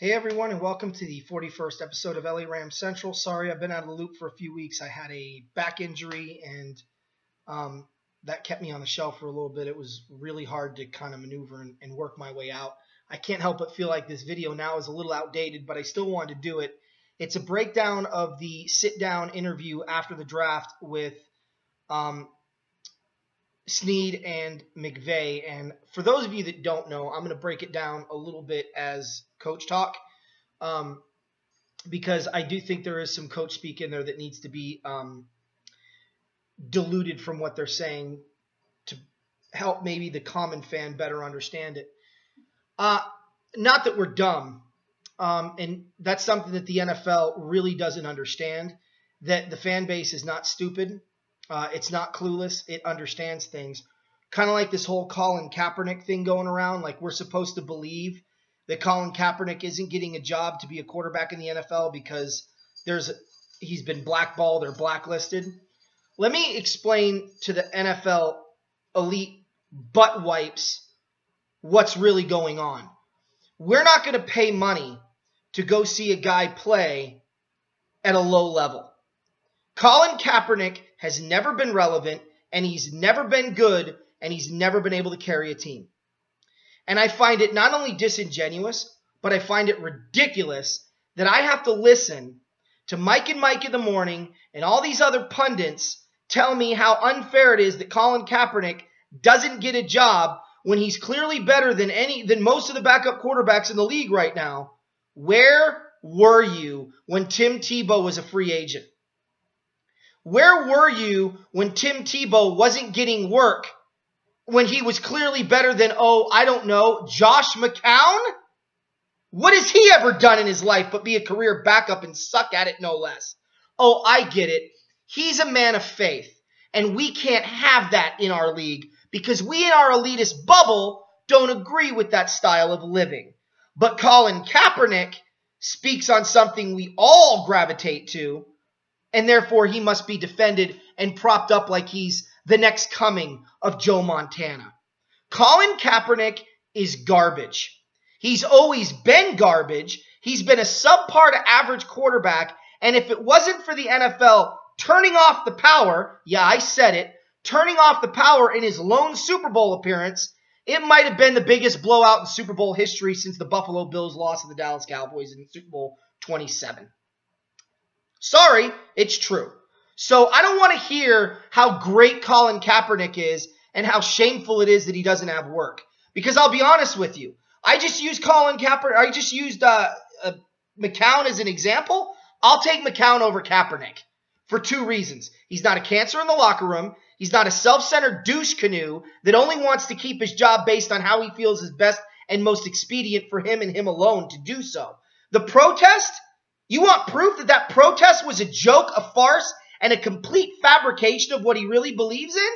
Hey everyone, and welcome to the 41st episode of LA Rams Central. Sorry, I've been out of the loop for a few weeks. I had a back injury, and that kept me on the shelf for a little bit. It was really hard to kind of maneuver and work my way out. I can't help but feel like this video now is a little outdated, but I still wanted to do it. It's a breakdown of the sit-down interview after the draft with Snead and McVay. And for those of you that don't know, I'm going to break it down a little bit as coach talk, because I do think there is some coach speak in there that needs to be diluted from what they're saying to help maybe the common fan better understand it. Not that we're dumb, and that's something that the NFL really doesn't understand, that the fan base is not stupid. It's not clueless. It understands things. Kind of like this whole Colin Kaepernick thing going around. Like, we're supposed to believe that Colin Kaepernick isn't getting a job to be a quarterback in the NFL because he's been blackballed or blacklisted. Let me explain to the NFL elite butt wipes what's really going on. We're not going to pay money to go see a guy play at a low level. Colin Kaepernick has never been relevant, and he's never been good, and he's never been able to carry a team. And I find it not only disingenuous, but I find it ridiculous that I have to listen to Mike and Mike in the morning and all these other pundits tell me how unfair it is that Colin Kaepernick doesn't get a job when he's clearly better than most of the backup quarterbacks in the league right now. Where were you when Tim Tebow was a free agent? Where were you when Tim Tebow wasn't getting work, when he was clearly better than, Josh McCown? What has he ever done in his life but be a career backup and suck at it no less? Oh, I get it. He's a man of faith, and we can't have that in our league because we in our elitist bubble don't agree with that style of living. But Colin Kaepernick speaks on something we all gravitate to, and therefore he must be defended and propped up like he's the next coming of Joe Montana. Colin Kaepernick is garbage. He's always been garbage. He's been a subpar to average quarterback, and if it wasn't for the NFL turning off the power, yeah, I said it, turning off the power in his lone Super Bowl appearance, it might have been the biggest blowout in Super Bowl history since the Buffalo Bills lost to the Dallas Cowboys in Super Bowl 27. Sorry, it's true. So I don't want to hear how great Colin Kaepernick is and how shameful it is that he doesn't have work. Because I'll be honest with you, I just used McCown as an example. I'll take McCown over Kaepernick for two reasons. He's not a cancer in the locker room. He's not a self-centered douche canoe that only wants to keep his job based on how he feels is best and most expedient for him and him alone to do so. The protest, you want proof that that protest was a joke, a farce, and a complete fabrication of what he really believes in?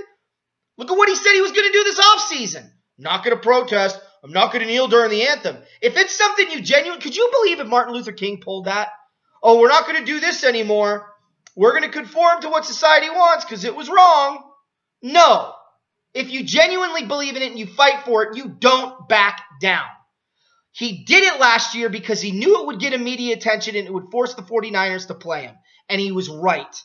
Look at what he said he was going to do this offseason. Not going to protest. I'm not going to kneel during the anthem. If it's something you genuinely, could you believe if Martin Luther King pulled that? Oh, we're not going to do this anymore. We're going to conform to what society wants because it was wrong. No. If you genuinely believe in it and you fight for it, you don't back down. He did it last year because he knew it would get immediate attention and it would force the 49ers to play him. And he was right.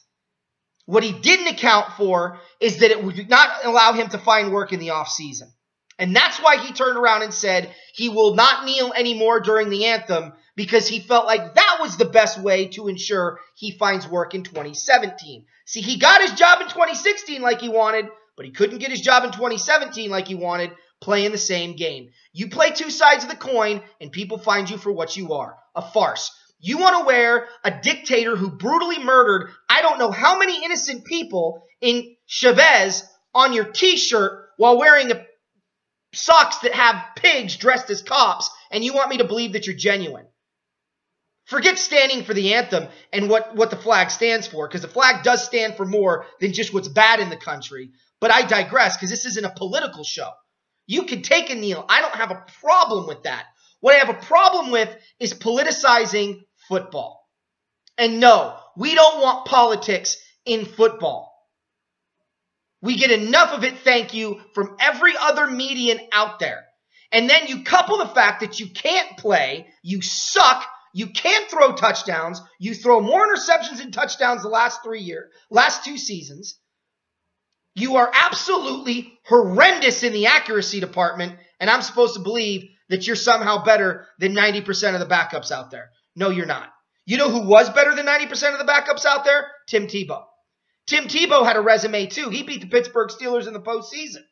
What he didn't account for is that it would not allow him to find work in the offseason. And that's why he turned around and said he will not kneel anymore during the anthem because he felt like that was the best way to ensure he finds work in 2017. See, he got his job in 2016 like he wanted, but he couldn't get his job in 2017 like he wanted, playing the same game. You play two sides of the coin, and people find you for what you are, a farce. You want to wear a dictator who brutally murdered I don't know how many innocent people in Chavez on your t-shirt while wearing socks that have pigs dressed as cops, and you want me to believe that you're genuine. Forget standing for the anthem and what the flag stands for, because the flag does stand for more than just what's bad in the country. But I digress, because this isn't a political show. You can take a kneel. I don't have a problem with that. What I have a problem with is politicizing football. And no, we don't want politics in football. We get enough of it, thank you, from every other medium out there. And then you couple the fact that you can't play, you suck, you can't throw touchdowns, you throw more interceptions than touchdowns the last 2 seasons. You are absolutely horrendous in the accuracy department, and I'm supposed to believe that you're somehow better than 90% of the backups out there. No, you're not. You know who was better than 90% of the backups out there? Tim Tebow. Tim Tebow had a resume too. He beat the Pittsburgh Steelers in the postseason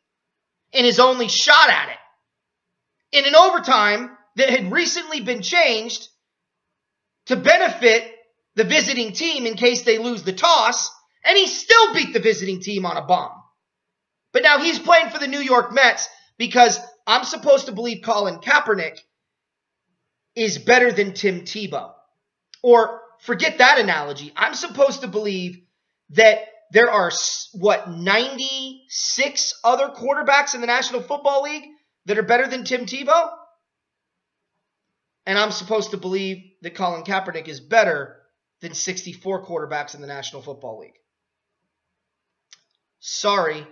in his only shot at it, in an overtime that had recently been changed to benefit the visiting team in case they lose the toss, and he still beat the visiting team on a bomb. But now he's playing for the New York Mets because I'm supposed to believe Colin Kaepernick is better than Tim Tebow. Or forget that analogy. I'm supposed to believe that there are, 96 other quarterbacks in the National Football League that are better than Tim Tebow? And I'm supposed to believe that Colin Kaepernick is better than 64 quarterbacks in the National Football League. Sorry,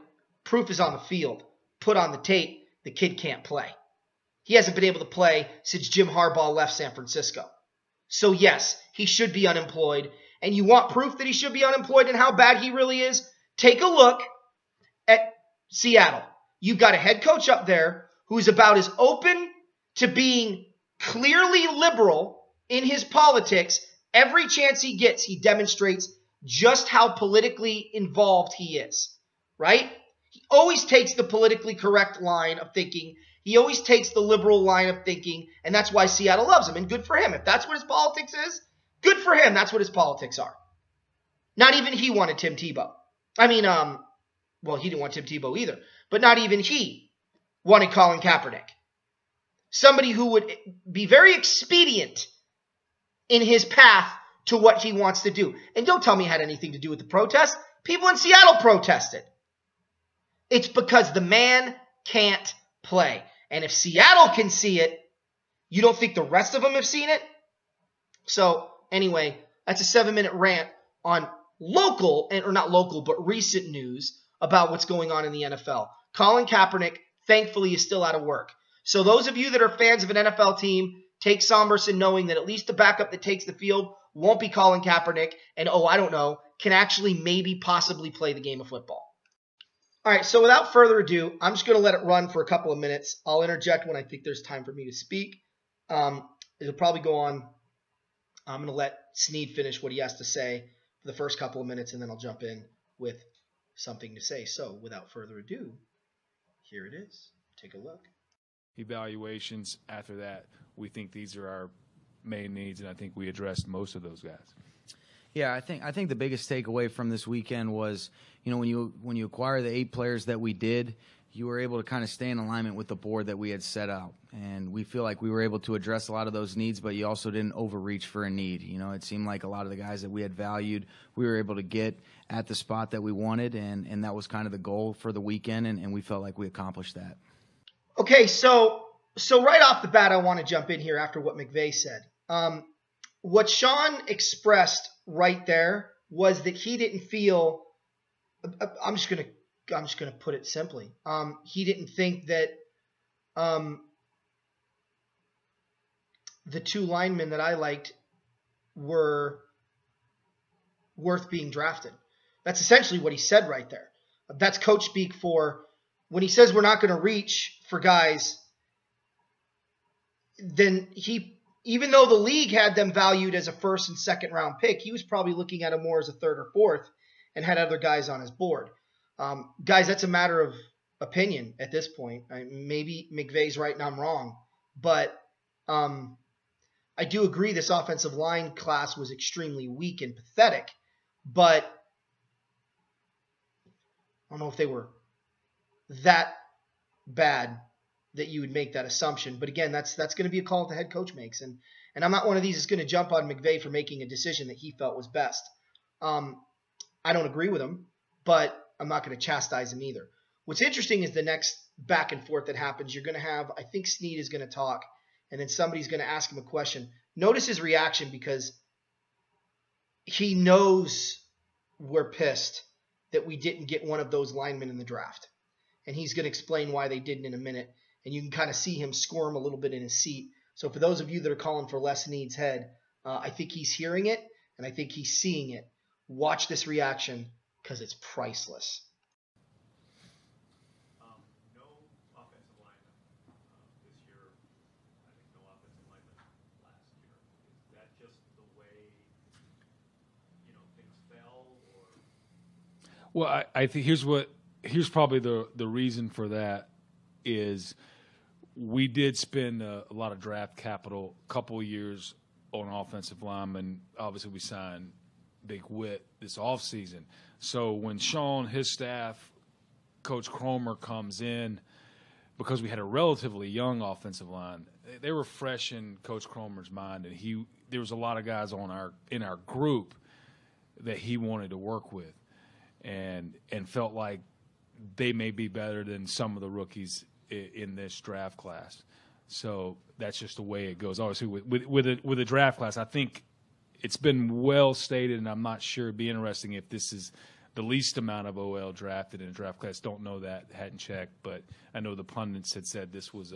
proof is on the field. Put on the tape, the kid can't play. He hasn't been able to play since Jim Harbaugh left San Francisco. So yes, he should be unemployed. And you want proof that he should be unemployed and how bad he really is? Take a look at Seattle. You've got a head coach up there who's about as open to being clearly liberal in his politics. Every chance he gets, he demonstrates just how politically involved he is, right? He always takes the politically correct line of thinking. He always takes the liberal line of thinking, and that's why Seattle loves him, and good for him. If that's what his politics is, good for him. That's what his politics are. Not even he wanted Tim Tebow. I mean, he didn't want Tim Tebow either, but not even he wanted Colin Kaepernick. Somebody who would be very expedient in his path to what he wants to do. And don't tell me it had anything to do with the protest. People in Seattle protested. It's because the man can't play. And if Seattle can see it, you don't think the rest of them have seen it? So anyway, that's a 7-minute rant on recent news about what's going on in the NFL. Colin Kaepernick, thankfully, is still out of work. So those of you that are fans of an NFL team, take solace in knowing that at least the backup that takes the field won't be Colin Kaepernick, and can actually maybe possibly play the game of football. All right, so without further ado, I'm just going to let it run for a couple of minutes. I'll interject when I think there's time for me to speak. It'll probably go on. I'm going to let Snead finish what he has to say for the first couple of minutes, and then I'll jump in with something to say. So without further ado, here it is. Take a look. Evaluations after that, we think these are our main needs, and I think we addressed most of those guys. Yeah, I think the biggest takeaway from this weekend was, when you acquire the 8 players that we did, you were able to kind of stay in alignment with the board that we had set out. And we feel like we were able to address a lot of those needs, but you also didn't overreach for a need. It seemed like a lot of the guys that we had valued, we were able to get at the spot that we wanted, and that was kind of the goal for the weekend, and we felt like we accomplished that. Okay, so right off the bat, I want to jump in here after what McVay said. What Sean expressed right there was that he didn't feel. I'm just gonna put it simply. He didn't think that the 2 linemen that I liked were worth being drafted. That's essentially what he said right there. That's coach speak for when he says we're not going to reach for guys. Then even though the league had them valued as a 1st and 2nd round pick, he was probably looking at them more as a 3rd or 4th and had other guys on his board. Guys, that's a matter of opinion at this point. Maybe McVay's right and I'm wrong, but I do agree this offensive line class was extremely weak and pathetic, but I don't know if they were that bad that you would make that assumption. But again, that's going to be a call that the head coach makes. And I'm not one of these that's going to jump on McVay for making a decision that he felt was best. I don't agree with him, but I'm not going to chastise him either. What's interesting is the next back and forth that happens. You're going to have, I think Snead is going to talk, and then somebody's going to ask him a question. Notice his reaction because he knows we're pissed that we didn't get one of those linemen in the draft. And he's going to explain why they didn't in a minute. and you can kind of see him squirm a little bit in his seat. So for those of you that are calling for Les Snead's head, I think he's hearing it, and I think he's seeing it. Watch this reaction because it's priceless. No offensive lineman this year. I think no offensive lineman last year. Is that just the way, things fell, or? Well, I think here's probably the reason for that is we did spend a lot of draft capital a couple of years on offensive linemen. Obviously, we signed Big Whit this offseason. So when Sean, his staff, Coach Cromer comes in, because we had a relatively young offensive line, they were fresh in Coach Cromer's mind, and there was a lot of guys in our group that he wanted to work with, and felt like they may be better than some of the rookies in this draft class. So that's just the way it goes. Obviously, with a draft class, I think it's been well stated, and I'm not sure. It'd be interesting if this is the least amount of OL drafted in a draft class. Don't know that, hadn't checked, but I know the pundits had said this was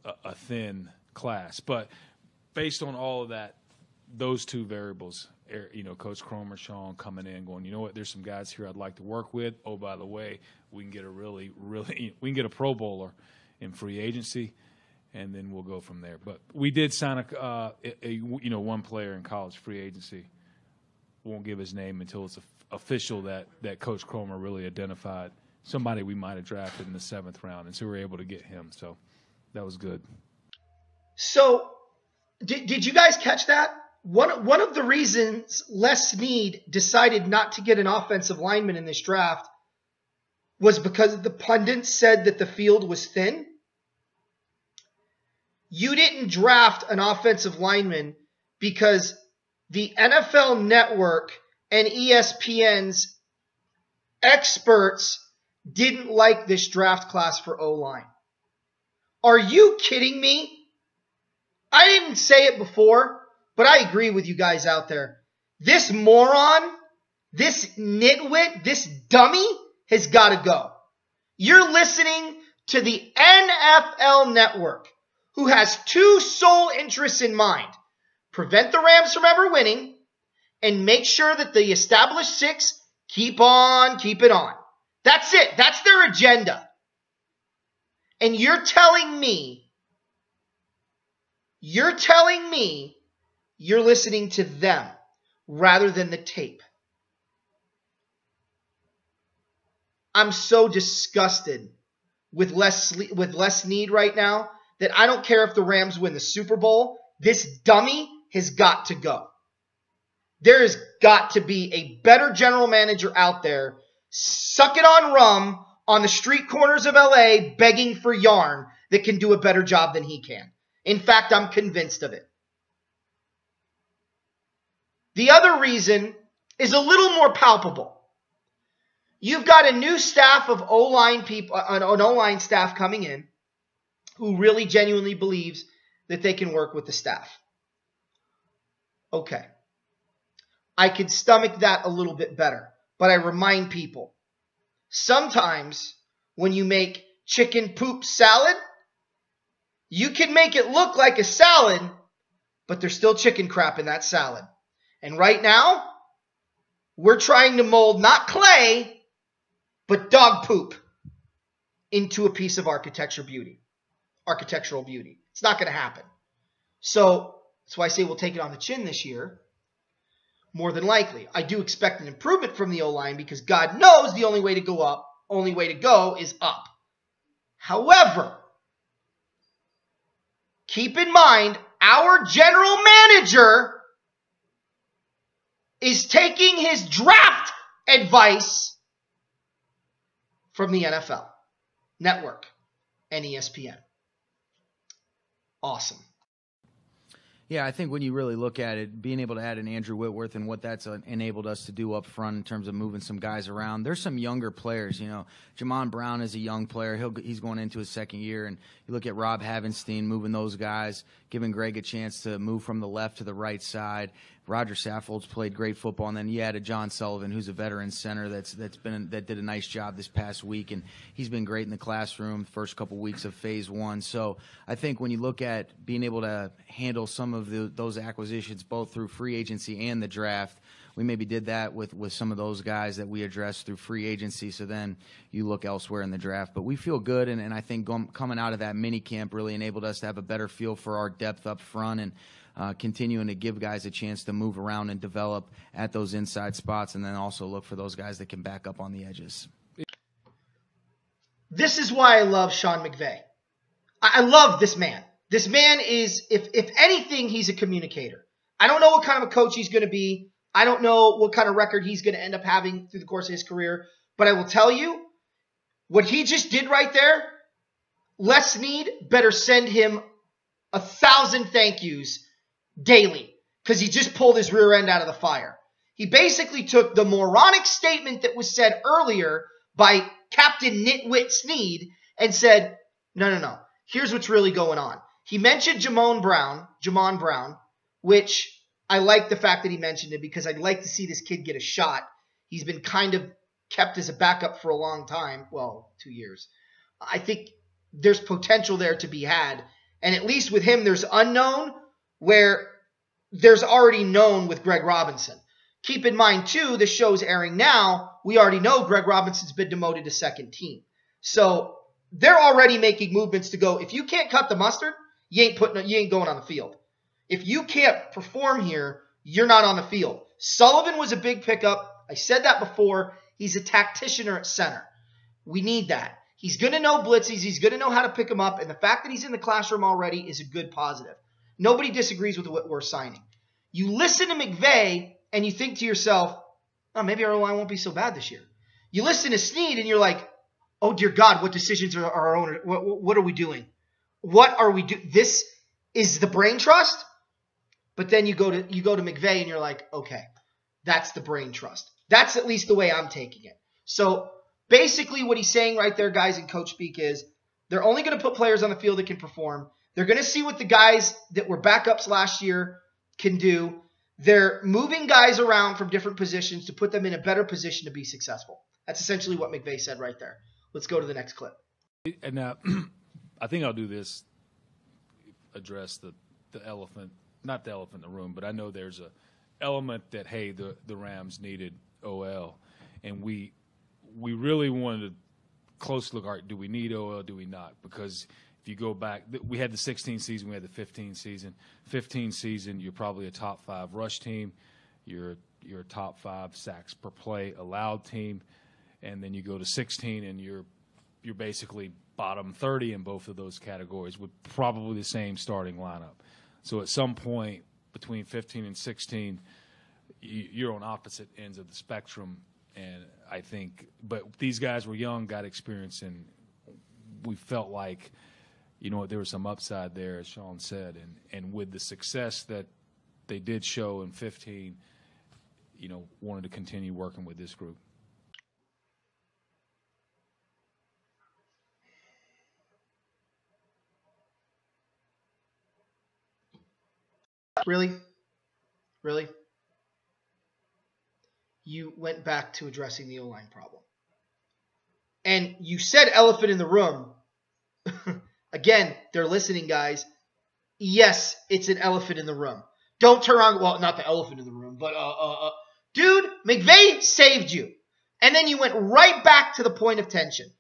a thin class. But based on all of that, those two variables, Coach Cromer, Sean coming in, going, you know what, there's some guys here I'd like to work with. Oh, by the way, we can get we can get a Pro Bowler in free agency, and then we'll go from there. But we did sign one player in college free agency. Won't give his name until it's official that Coach Cromer really identified somebody we might have drafted in the 7th round, and so we were able to get him. So that was good. So did you guys catch that? One of the reasons Les Snead decided not to get an offensive lineman in this draft was because the pundits said that the field was thin. You didn't draft an offensive lineman because the NFL Network and ESPN's experts didn't like this draft class for O-line. Are you kidding me? I didn't say it before, but I agree with you guys out there. This moron, this nitwit, this dummy has got to go. You're listening to the NFL Network, who has two sole interests in mind: prevent the Rams from ever winning and make sure that the established 6 keep it on. That's it. That's their agenda. And you're telling me you're listening to them rather than the tape. I'm so disgusted with Les Snead right now that I don't care if the Rams win the Super Bowl. This dummy has got to go. There has got to be a better general manager out there sucking on rum on the street corners of LA begging for yarn that can do a better job than he can. In fact, I'm convinced of it. The other reason is a little more palpable. You've got a new staff of O-line people, an O-line staff coming in who really genuinely believes that they can work with the staff. Okay. I can stomach that a little bit better, but I remind people, sometimes when you make chicken poop salad, you can make it look like a salad, but there's still chicken crap in that salad. And right now, we're trying to mold not clay, but dog poop into a piece of architectural beauty. It's not going to happen. So that's why I say we'll take it on the chin this year. More than likely. I do expect an improvement from the O-line because God knows the only way to go is up. However, keep in mind, our general manager is taking his draft advice from the NFL Network and ESPN. Awesome. Yeah, I think when you really look at it, being able to add an Andrew Whitworth and what that's enabled us to do up front in terms of moving some guys around. There's some younger players, Jamon Brown is a young player. He's going into his 2nd year. And you look at Rob Havenstein moving those guys, giving Greg a chance to move from the left to the right side. Roger Saffold's played great football, and then you added John Sullivan, who's a veteran center that did a nice job this past week, and he's been great in the classroom first couple weeks of phase one. So I think when you look at being able to handle some of those acquisitions both through free agency and the draft, we maybe did that with some of those guys that we addressed through free agency. So then you look elsewhere in the draft. But we feel good, and I think coming out of that mini camp really enabled us to have a better feel for our depth up front and continuing to give guys a chance to move around and develop at those inside spots, and then also look for those guys that can back up on the edges. This is why I love Sean McVay. I love this man. This man is, if anything, he's a communicator. I don't know what kind of a coach he's going to be. I don't know what kind of record he's going to end up having through the course of his career. But I will tell you, what he just did right there, Les Snead better send him 1,000 thank yous daily, because he just pulled his rear end out of the fire. He basically took the moronic statement that was said earlier by Captain Nitwit Snead and said, no. Here's what's really going on. He mentioned Jamon Brown, which I like the fact that he mentioned it, because I'd like to see this kid get a shot. He's been kind of kept as a backup for a long time. Well, 2 years. I think there's potential there to be had. And at least with him, there's unknown, where there's already known with Greg Robinson. Keep in mind, too, the show's airing now. We already know Greg Robinson's been demoted to second team. So they're already making movements to go, if you can't cut the mustard, you ain't going on the field. If you can't perform here, you're not on the field. Sullivan was a big pickup. I said that before. He's a tactician at center. We need that. He's going to know blitzes. He's going to know how to pick them up. And the fact that he's in the classroom already is a good positive. Nobody disagrees with what we're signing. You listen to McVay and you think to yourself, oh, maybe our line won't be so bad this year. You listen to Snead and you're like, oh, dear God, what decisions are our owners? What are we doing? What are we doing? This is the brain trust? But then you go to McVay and you're like, okay, that's the brain trust. That's at least the way I'm taking it. So basically what he's saying right there, guys, in coach speak is they're only going to put players on the field that can perform. They're going to see what the guys that were backups last year can do. They're moving guys around from different positions to put them in a better position to be successful. That's essentially what McVay said right there. Let's go to the next clip. And I think I'll do this, address the elephant, not the elephant in the room, but I know there's a element that, hey, the Rams needed OL, and we really wanted to close look, all right, do we need OL, do we not? Because if you go back, we had the 16 season, we had the 15 season. 15 season, you're probably a top 5 rush team. You're a top 5 sacks per play allowed team. And then you go to 16 and you're basically bottom 30 in both of those categories with probably the same starting lineup. So at some point between 15 and 16, you're on opposite ends of the spectrum. And I think, but these guys were young, got experience, and we felt like, you know what, there was some upside there, as Sean said. And with the success that they did show in 15, you know, wanted to continue working with this group. Really? Really? You went back to addressing the O-line problem. And you said elephant in the room. Again, they're listening, guys. Yes, it's an elephant in the room. Don't turn around. Well, not the elephant in the room, but dude, McVay saved you. And then you went right back to the point of tension.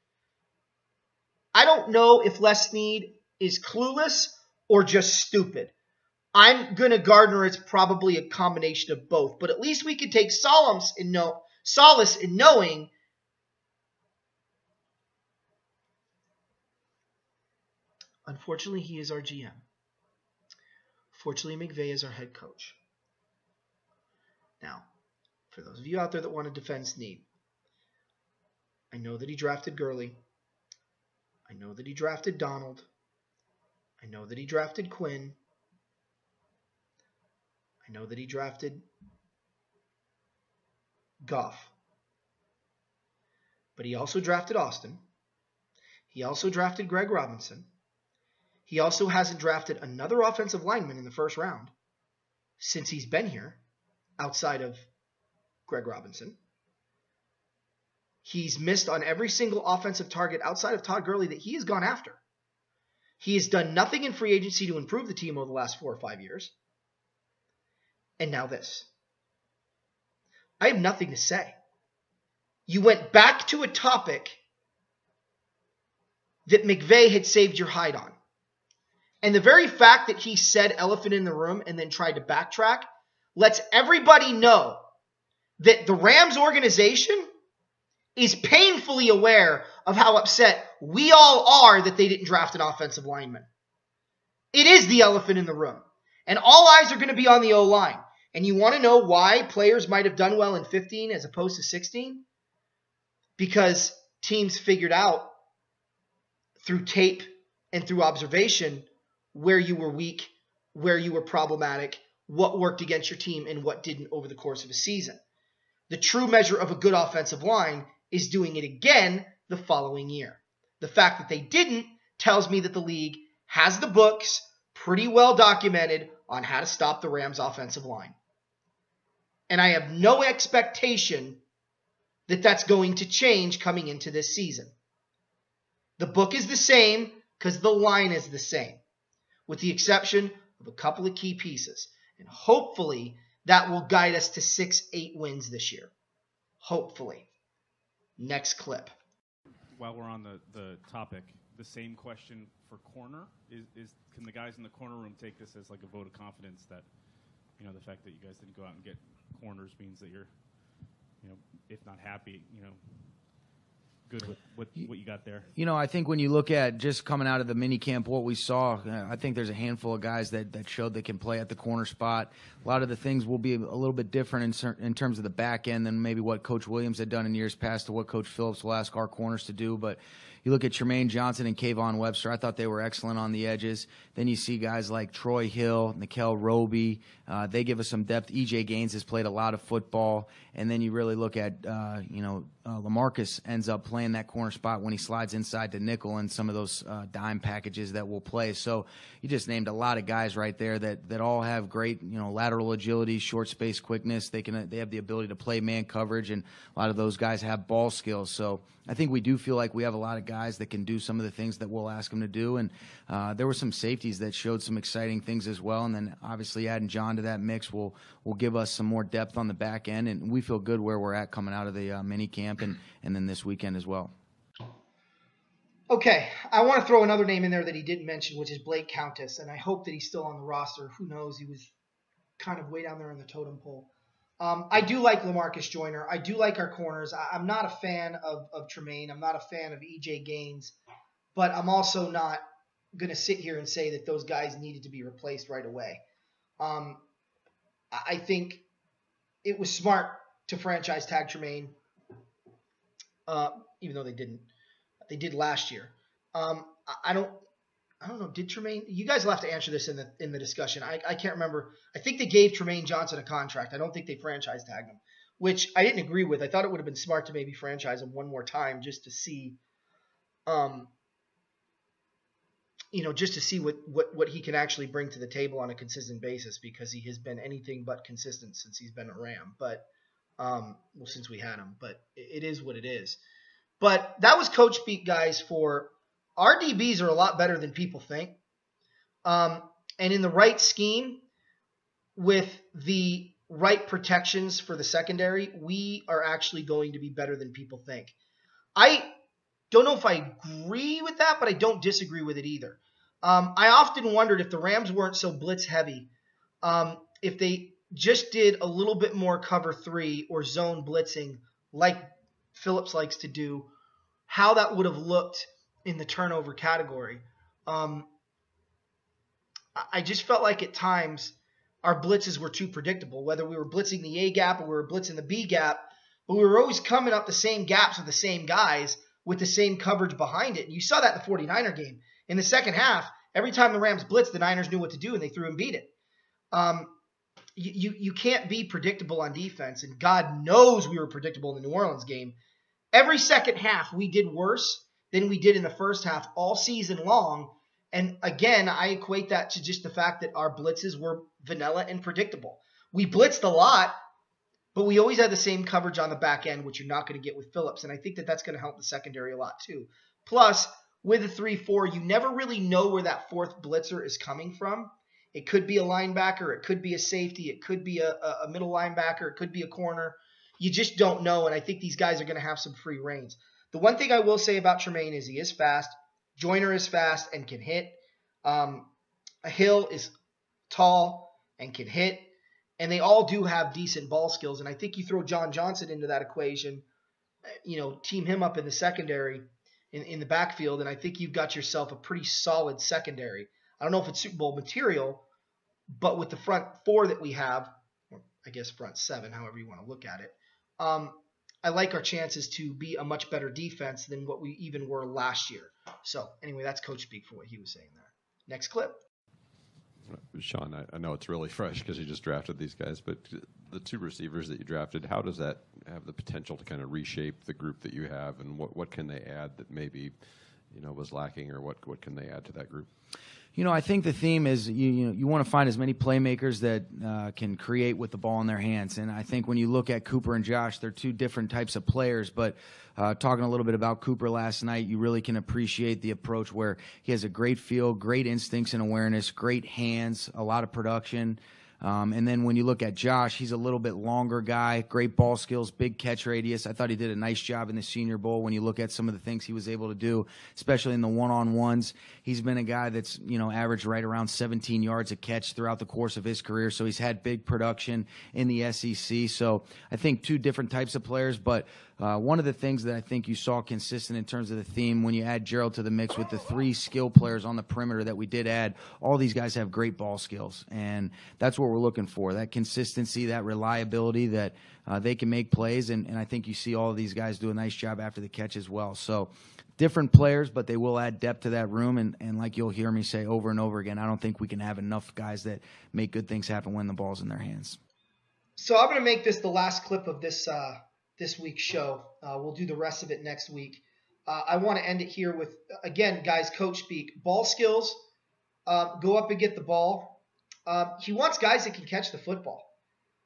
I don't know if Les Snead is clueless or just stupid. I'm going to garner it's probably a combination of both. But at least we can take solace in knowing unfortunately he is our GM. Fortunately, McVay is our head coach. Now, for those of you out there that want to defend Snead, I know that he drafted Gurley. I know that he drafted Donald. I know that he drafted Quinn. I know that he drafted Goff. But he also drafted Austin. He also drafted Greg Robinson. He also hasn't drafted another offensive lineman in the first round since he's been here. outside of Greg Robinson. He's missed on every single offensive target outside of Todd Gurley that he has gone after. He has done nothing in free agency to improve the team over the last 4 or 5 years. And now this. I have nothing to say. You went back to a topic that McVay had saved your hide on. And the very fact that he said elephant in the room and then tried to backtrack lets everybody know that the Rams organization is painfully aware of how upset we all are that they didn't draft an offensive lineman. It is the elephant in the room. And all eyes are going to be on the O-line. And you want to know why players might have done well in 15 as opposed to 16? Because teams figured out through tape and through observation where you were weak, where you were problematic, what worked against your team and what didn't over the course of a season. The true measure of a good offensive line is doing it again the following year. The fact that they didn't tells me that the league has the books pretty well documented on how to stop the Rams' offensive line. And I have no expectation that that's going to change coming into this season. The book is the same because the line is the same, with the exception of a couple of key pieces. And hopefully that will guide us to 6-8 wins this year. Hopefully. Next clip. While we're on the topic, the same question for corner is can the guys in the corner room take this as like a vote of confidence that, you know, the fact that you guys didn't go out and get corners means that you're, you know, if not happy, you know, good with what you got there? You know, I think when you look at just coming out of the mini camp, what we saw, I think there's a handful of guys that showed they can play at the corner spot. A lot of the things will be a little bit different in terms of the back end than maybe what Coach Williams had done in years past to what Coach Phillips will ask our corners to do. But you look at Tremaine Johnson and Kayvon Webster, I thought they were excellent on the edges. Then you see guys like Troy Hill, Nickel Roby. They give us some depth. E.J. Gaines has played a lot of football. And then you really look at, LaMarcus ends up playing that corner spot when he slides inside to nickel and some of those dime packages that will play. So you just named a lot of guys right there that all have great, lateral agility, short space quickness. They have the ability to play man coverage, and a lot of those guys have ball skills. So I think we do feel like we have a lot of guys that can do some of the things that we'll ask them to do. And there were some safeties that showed some exciting things as well. And then obviously adding John to that mix will give us some more depth on the back end. And we feel good where we're at coming out of the mini camp and then this weekend as well. Okay, I want to throw another name in there that he didn't mention, which is Blake Countess, and I hope that he's still on the roster. Who knows? He was kind of way down there in the totem pole. I do like LaMarcus Joyner. I do like our corners. I'm not a fan of Tremaine. I'm not a fan of E.J. Gaines, but I'm also not going to sit here and say that those guys needed to be replaced right away. I think it was smart to franchise tag Tremaine, even though they didn't. They did last year. I don't know. Did Tremaine? You guys will have to answer this in the discussion. I can't remember. I think they gave Tremaine Johnson a contract. I don't think they franchise tagged him, which I didn't agree with. I thought it would have been smart to maybe franchise him one more time just to see, just to see what he can actually bring to the table on a consistent basis, because he has been anything but consistent since he's been a Ram. But since we had him. But it is what it is. But that was coach speak, guys, for our DBs are a lot better than people think. And in the right scheme, with the right protections for the secondary, we are actually going to be better than people think. I don't know if I agree with that, but I don't disagree with it either. I often wondered if the Rams weren't so blitz heavy, if they just did a little bit more cover 3 or zone blitzing like Phillips likes to do, how that would have looked in the turnover category. I just felt like at times our blitzes were too predictable, whether we were blitzing the A gap or we were blitzing the B gap, but we were always coming up the same gaps with the same guys with the same coverage behind it. And you saw that in the 49er game. In the second half, every time the Rams blitzed, the Niners knew what to do and they threw and beat it. You can't be predictable on defense, and God knows we were predictable in the New Orleans game. Every second half, we did worse than we did in the first half all season long. And again, I equate that to just the fact that our blitzes were vanilla and predictable. We blitzed a lot, But we always had the same coverage on the back end, which you're not going to get with Phillips. And I think that that's going to help the secondary a lot too. Plus, with a 3-4, you never really know where that fourth blitzer is coming from. It could be a linebacker. It could be a safety. It could be a middle linebacker. It could be a corner. You just don't know. And I think these guys are going to have some free reins. The one thing I will say about Tremaine is he is fast. Joyner is fast and can hit. Hill is tall and can hit. And they all do have decent ball skills. And I think you throw John Johnson into that equation, team him up in the secondary, in the backfield, and I think you've got yourself a pretty solid secondary. I don't know if it's Super Bowl material, but with the front four that we have, or I guess front seven, however you want to look at it, I like our chances to be a much better defense than what we even were last year. So anyway, that's coach speak for what he was saying there. Next clip. Sean, I know it's really fresh because you just drafted these guys, but the two receivers that you drafted, how does that have the potential to kind of reshape the group that you have, and what can they add that maybe was lacking, or what can they add to that group? I think the theme is you want to find as many playmakers that can create with the ball in their hands. And I think when you look at Cooper and Josh, they're two different types of players. But talking a little bit about Cooper last night, you really can appreciate the approach where he has a great feel, great instincts and awareness, great hands, a lot of production. And then when you look at Josh, he's a little bit longer guy, great ball skills, big catch radius. I thought he did a nice job in the Senior Bowl when you look at some of the things he was able to do, especially in the one-on-ones. He's been a guy that's, averaged right around 17 yards a catch throughout the course of his career. So he's had big production in the SEC. So I think two different types of players, but one of the things that I think you saw consistent in terms of the theme when you add Gerald to the mix with the three skill players on the perimeter that we did add, all these guys have great ball skills. And that's what we're looking for, that consistency, that reliability, that they can make plays. And I think you see all of these guys do a nice job after the catch as well. So different players, but they will add depth to that room. And like you'll hear me say over and over again, I don't think we can have enough guys that make good things happen when the ball's in their hands. So I'm going to make this the last clip of this week's show. We'll do the rest of it next week. I want to end it here with, again, guys, coach speak. Ball skills, go up and get the ball. He wants guys that can catch the football.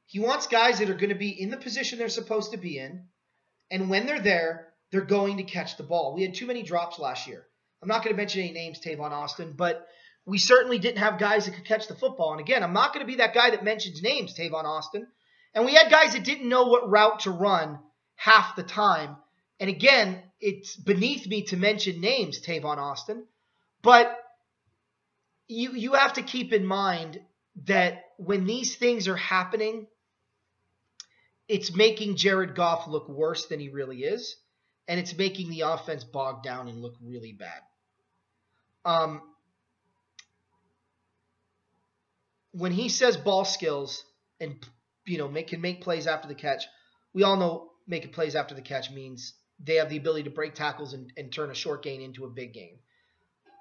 He wants guys that are going to be in the position they're supposed to be in, and when they're there, they're going to catch the ball. We had too many drops last year. I'm not going to mention any names, Tavon Austin, but we certainly didn't have guys that could catch the football. And again, I'm not going to be that guy that mentions names, Tavon Austin. And we had guys that didn't know what route to run half the time. And again, it's beneath me to mention names, Tavon Austin. But you have to keep in mind that when these things are happening, it's making Jared Goff look worse than he really is. And it's making the offense bog down and look really bad. When he says ball skills and can make plays after the catch, we all know making plays after the catch means they have the ability to break tackles and turn a short gain into a big gain.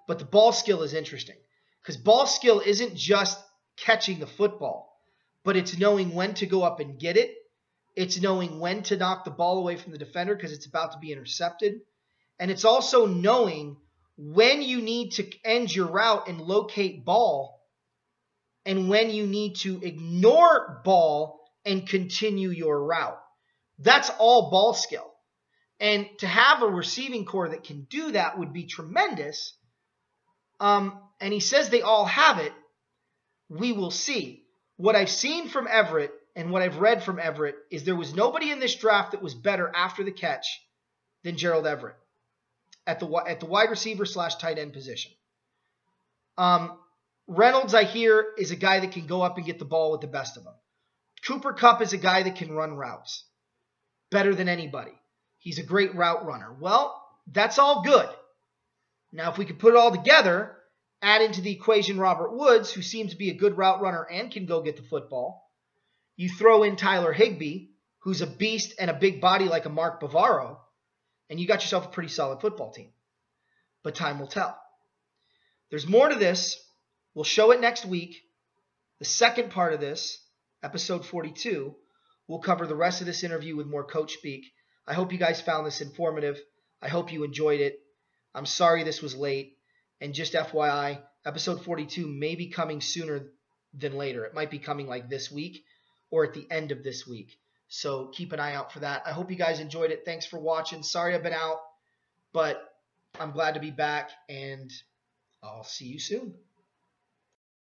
But the ball skill is interesting because ball skill isn't just catching the football, but it's knowing when to go up and get it. It's knowing when to knock the ball away from the defender because it's about to be intercepted. And it's also knowing when you need to end your route and locate ball and when you need to ignore ball and continue your route. That's all ball skill. And to have a receiving core that can do that would be tremendous. And he says they all have it. We will see. What I've seen from Everett and what I've read from Everett is there was nobody in this draft that was better after the catch than Gerald Everett at the wide receiver / tight end position. Reynolds, I hear, is a guy that can go up and get the ball with the best of them. Cooper Kupp is a guy that can run routes better than anybody. He's a great route runner. Well, that's all good. Now, if we could put it all together, add into the equation Robert Woods, who seems to be a good route runner and can go get the football. You throw in Tyler Higbee, who's a beast and a big body like a Mark Bavaro, and you got yourself a pretty solid football team. But time will tell. There's more to this. We'll show it next week. The second part of this, episode 42, we'll cover the rest of this interview with more coach speak. I hope you guys found this informative. I hope you enjoyed it. I'm sorry this was late. And just FYI, episode 42 may be coming sooner than later. It might be coming like this week or at the end of this week. So keep an eye out for that. I hope you guys enjoyed it. Thanks for watching. Sorry I've been out, but I'm glad to be back, and I'll see you soon.